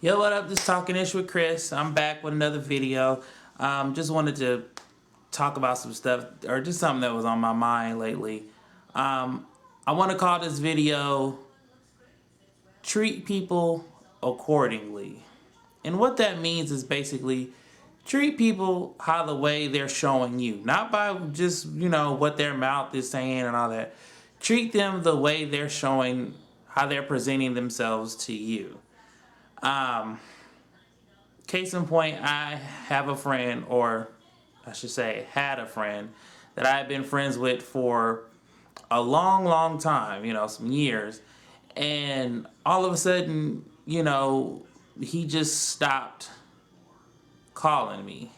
Yo, what up? Just talking ish with Chris. I'm back with another video. Just wanted to talk about some stuff, or just something that was on my mind lately. I want to call this video "Treat People Accordingly," and what that means is basically treat people how the way they're showing you, not by just what their mouth is saying and all that. Treat them the way they're showing, how they're presenting themselves to you. Um, Case in point, I have a friend, or I should say, had a friend that I had been friends with for a long, long time, some years. And all of a sudden, he just stopped calling me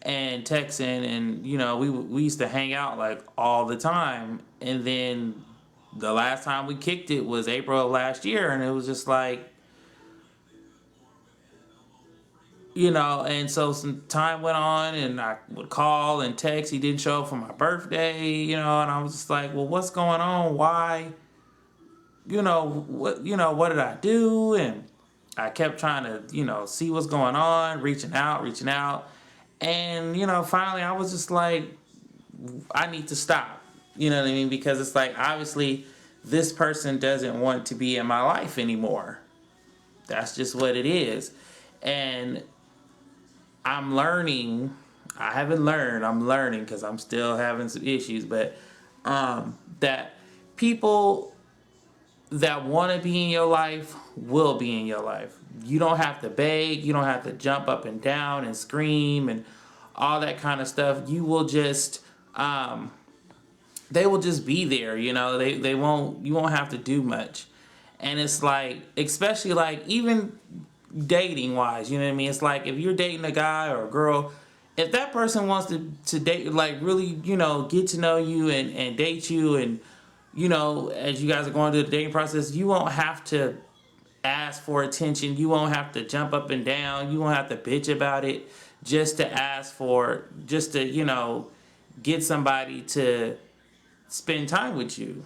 and texting. And, we used to hang out like all the time. And then the last time we kicked it was April of last year. And it was just like, and so some time went on and I would call and text. He didn't show up for my birthday, and I was just like, well, what's going on? Why? What did I do? And I kept trying to, see what's going on, reaching out. And, finally I was just like, I need to stop. You know what I mean? Because it's like, obviously this person doesn't want to be in my life anymore. That's just what it is. And I'm learning. I haven't learned. I'm learning because I'm still having some issues. But that people that want to be in your life will be in your life. You don't have to beg. You don't have to jump up and down and scream and all that kind of stuff. You will just, they will just be there. They won't. You won't have to do much. And it's like, especially like even dating wise, you know what I mean? It's like if you're dating a guy or a girl, if that person wants to date, like really, get to know you and date you, and as you guys are going through the dating process, you won't have to ask for attention. You won't have to jump up and down. You won't have to bitch about it just to ask for, just to, get somebody to spend time with you.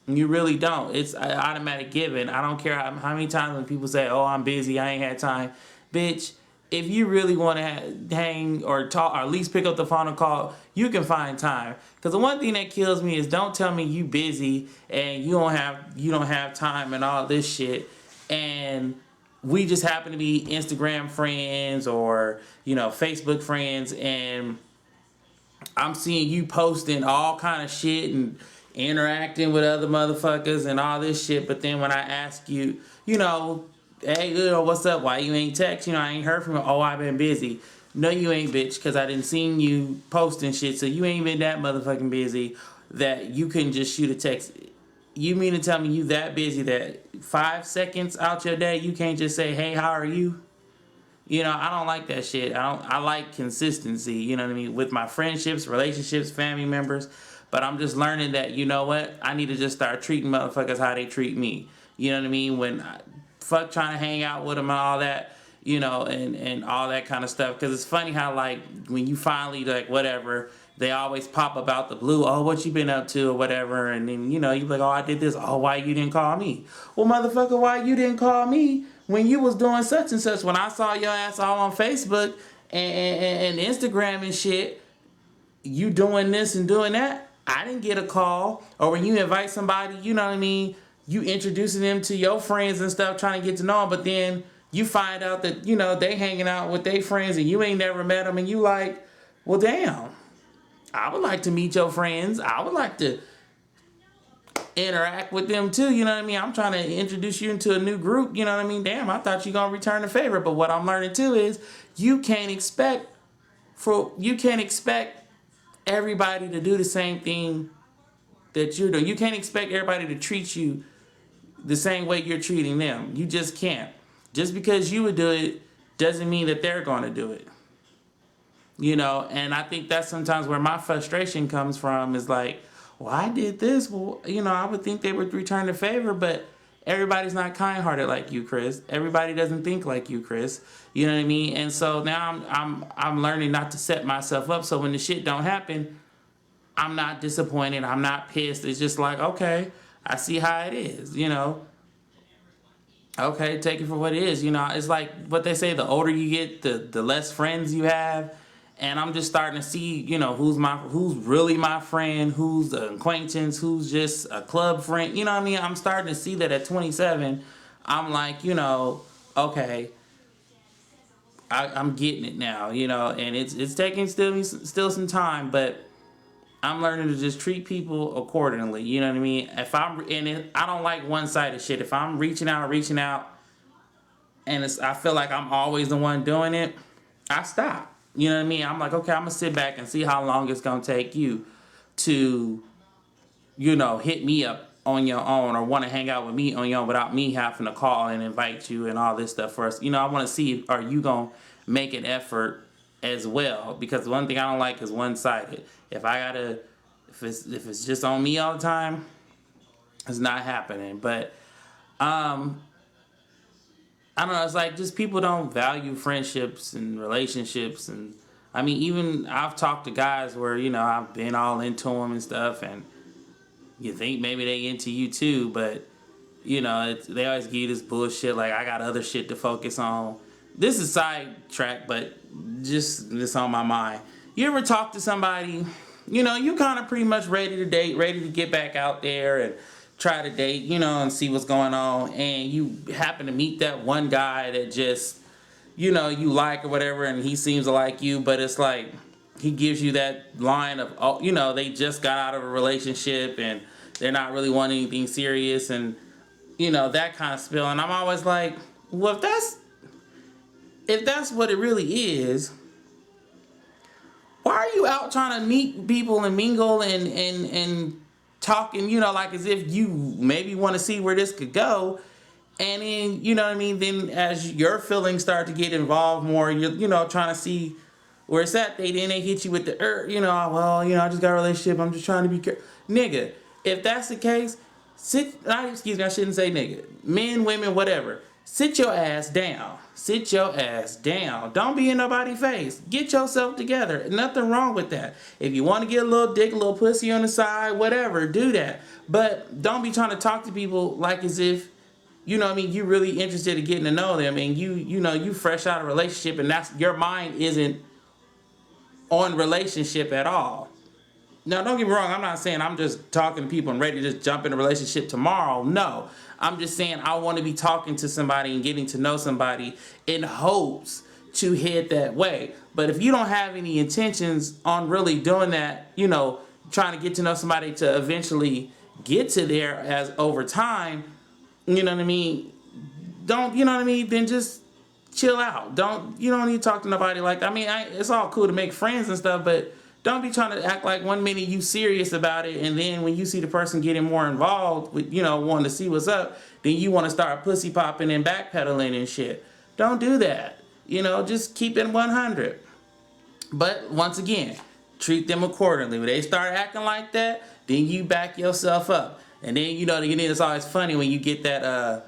You really don't. It's an automatic given. I don't care how many times when people say, oh, I'm busy, I ain't had time. Bitch, if you really want to hang or talk, or at least pick up the phone and call, you can find time. Because the one thing that kills me is don't tell me you busy and you don't have time and all this shit. And we just happen to be Instagram friends or, Facebook friends, and I'm seeing you posting all kind of shit and interacting with other motherfuckers and all this shit. But then when I ask you, hey, what's up? Why you ain't text? I ain't heard from you. Oh, I've been busy. No, you ain't, bitch, because I didn't seen you posting shit. So you ain't been that motherfucking busy that you couldn't just shoot a text. You mean to tell me you that busy that 5 seconds out your day you can't just say, hey, how are you? I don't like that shit. I like consistency, you know what I mean, with my friendships, relationships, family members. But I'm just learning that, you know what? I need to just start treating motherfuckers how they treat me. You know what I mean? Fuck trying to hang out with them and all that, and all that kind of stuff. Because it's funny how, like, when you finally, like, whatever, they always pop up out the blue. Oh, what you been up to or whatever. And then, you be like, oh, I did this. Oh, why you didn't call me? Well, motherfucker, why you didn't call me when you was doing such and such? When I saw your ass all on Facebook and Instagram and shit, you doing this and doing that, I didn't get a call. Or when you invite somebody, you know what I mean, you introducing them to your friends and stuff, trying to get to know them, but then you find out that, they hanging out with their friends and you ain't never met them, and you like, well, damn, I would like to meet your friends. I would like to interact with them too, you know what I mean? I'm trying to introduce you into a new group, you know what I mean? Damn, I thought you gonna return the favor. But what I'm learning too is you can't expect everybody to do the same thing that you're doing. You can't expect everybody to treat you the same way you're treating them. You just can't. Just because you would do it doesn't mean that they're going to do it. And I think that's sometimes where my frustration comes from, is like, well, I did this. Well, I would think they would return the favor, but everybody's not kind-hearted like you, Chris. Everybody doesn't think like you, Chris. You know what I mean? And so now I'm learning not to set myself up, so when the shit don't happen, I'm not disappointed. I'm not pissed. It's just like, okay, I see how it is, okay, take it for what it is. You know, it's like what they say, the older you get, the less friends you have. And I'm just starting to see, you know, who's really my friend, who's an acquaintance, who's just a club friend. You know what I mean? I'm starting to see that at 27. I'm like, you know, okay, I'm getting it now, you know, and it's taking still some time, but I'm learning to just treat people accordingly. You know what I mean? I don't like one-sided shit. If I'm reaching out, and I feel like I'm always the one doing it, I stop. You know what I mean? I'm like, okay, I'm gonna sit back and see how long it's gonna take you to, you know, hit me up on your own or want to hang out with me on your own without me having to call and invite you and all this stuff first. You know, I want to see, are you gonna make an effort as well? Because one thing I don't like is one-sided. If it's just on me all the time, it's not happening. But I don't know, it's like just people don't value friendships and relationships. And I mean, even I've talked to guys where, you know, I've been all into them and stuff, and you think maybe they into you too, but you know, they always give you this bullshit like, I got other shit to focus on. This is sidetrack, but just this on my mind. You ever talk to somebody, you know, you kind of pretty much ready to date, ready to get back out there and try to date, you know, and see what's going on, and you happen to meet that one guy that just, you know, you like or whatever, and he seems to like you, but it's like he gives you that line of, oh, you know, they just got out of a relationship and they're not really wanting anything serious, and you know, that kind of spill. And I'm always like, well, if that's what it really is, why are you out trying to meet people and mingle and talking, you know, like as if you maybe want to see where this could go? And then, you know what I mean, then as your feelings start to get involved more, you're, you know, trying to see where it's at, then they hit you with the, you know, well, you know, I just got a relationship, I'm just trying to be careful. Nigga, if that's the case, excuse me, I shouldn't say nigga. Men, women, whatever. Sit your ass down. Sit your ass down. Don't be in nobody's face. Get yourself together. Nothing wrong with that. If you want to get a little dick, a little pussy on the side, whatever, do that. But don't be trying to talk to people like as if, you know what I mean, you really interested in getting to know them, and you know, you fresh out of a relationship, and that's, your mind isn't on relationship at all. Now, don't get me wrong, I'm not saying I'm just talking to people and ready to just jump in a relationship tomorrow. No. I'm just saying I want to be talking to somebody and getting to know somebody in hopes to head that way. But if you don't have any intentions on really doing that, you know, trying to get to know somebody to eventually get to there as over time, you know what I mean? Don't, you know what I mean? Then just chill out. You don't need to talk to nobody like that. I mean, it's all cool to make friends and stuff, but don't be trying to act like one minute you serious about it, and then when you see the person getting more involved with, you know, wanting to see what's up, then you want to start pussy popping and backpedaling and shit. Don't do that. You know, just keep it 100. But once again, treat them accordingly. When they start acting like that, then you back yourself up. And then, you know, it's always funny when you get that, well,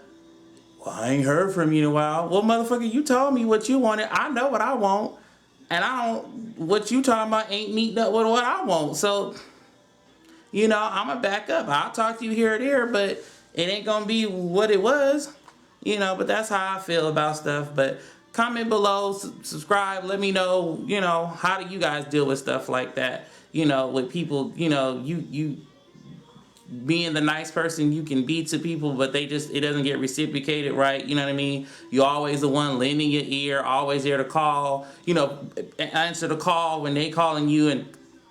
I ain't heard from you in a while. Well, motherfucker, you told me what you wanted. I know what I want. And what you talking about ain't meeting up with what I want. So, you know, I'm going to back up. I'll talk to you here or there, but it ain't going to be what it was. You know, but that's how I feel about stuff. But comment below, subscribe, let me know, you know, how do you guys deal with stuff like that? You know, with people, you know, you being the nice person you can be to people, but it doesn't get reciprocated right. You know what I mean? You're always the one lending your ear, always there to call, you know, answer the call when they calling you and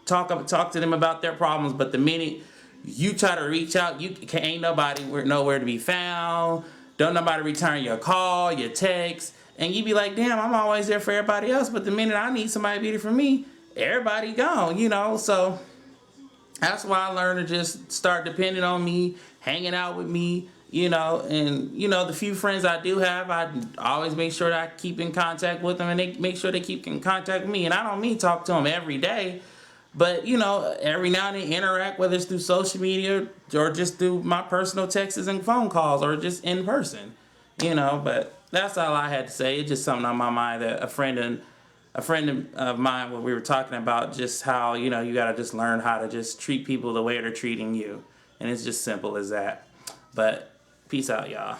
talk to them about their problems. But the minute you try to reach out, ain't nobody nowhere to be found. Don't nobody return your call, your text, and you be like, damn, I'm always there for everybody else. But the minute I need somebody to be there for me, everybody gone, you know. So that's why I learned to just start depending on me, hanging out with me, you know. And, you know, the few friends I do have, I always make sure that I keep in contact with them, and they make sure they keep in contact with me. And I don't mean talk to them every day, but, you know, every now and then interact, whether it's through social media or just through my personal texts and phone calls or just in person, you know. But that's all I had to say. It's just something on my mind that a friend of mine, when we were talking about just how, you know, you got to just learn how to just treat people the way they're treating you. And it's just simple as that. But peace out, y'all.